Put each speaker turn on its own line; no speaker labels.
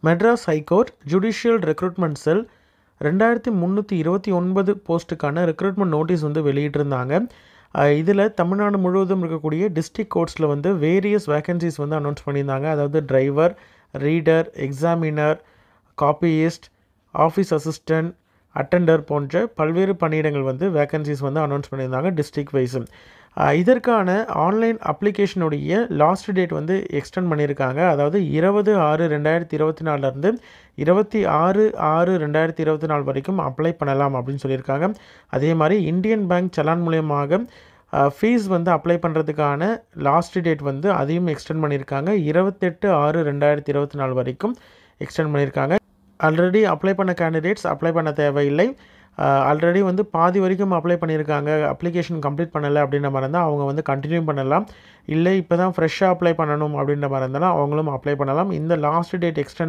Madras high court judicial recruitment cell 2329 போஸ்ட்டுக்கான recruitment notice வந்து வெளியிட்டிருந்தாங்க. இதில் தமிழ்நாடு முழுவதும் இருக்கக்கூடிய டிஸ்ட்ரிக்ட் கோர்ட்ஸில் வந்து வேரியஸ் வேகன்சிஸ் வந்து அனௌன்ஸ் பண்ணியிருந்தாங்க. அதாவது driver, reader, examiner, copyist, office assistant, attender போன்ற பல்வேறு பணியிடங்கள் வந்து வேகன்சிஸ் வந்து அனௌன்ஸ் பண்ணியிருந்தாங்க டிஸ்ட்ரிக்ட் வைஸும். இதற்கான ஆன்லைன் அப்ளிகேஷனுடைய லாஸ்ட் டேட் வந்து எக்ஸ்டெண்ட் பண்ணியிருக்காங்க. அதாவது 20/6/2024 26/6/2024 வரைக்கும் அப்ளை பண்ணலாம் அப்படின்னு சொல்லியிருக்காங்க. அதே மாதிரி இந்தியன் பேங்க் சலான் மூலியமாக ஃபீஸ் வந்து அப்ளை பண்ணுறதுக்கான லாஸ்ட் டேட் வந்து அதையும் எக்ஸ்டெண்ட் பண்ணியிருக்காங்க. 28/6/2024 வரைக்கும் எக்ஸ்டெண்ட் பண்ணியிருக்காங்க. ஆல்ரெடி அப்ளை பண்ண கேண்டிடேட்ஸ் அப்ளை பண்ண தேவையில்லை. ஆல்ரெடி வந்து பாதி வரைக்கும் அப்ளை பண்ணியிருக்காங்க, அப்ளிகேஷன் கம்ப்ளீட் பண்ணலை அப்படின்ற மாதிரி இருந்தால் அவங்க வந்து கண்டினியூ பண்ணலாம். இல்லை இப்போ தான் ஃப்ரெஷ்ஷாக அப்ளை பண்ணணும் அப்படின்ற மாதிரி இருந்தாலும் அவங்களும் அப்ளை பண்ணலாம். இந்த லாஸ்ட் டேட் எக்ஸ்டெண்ட்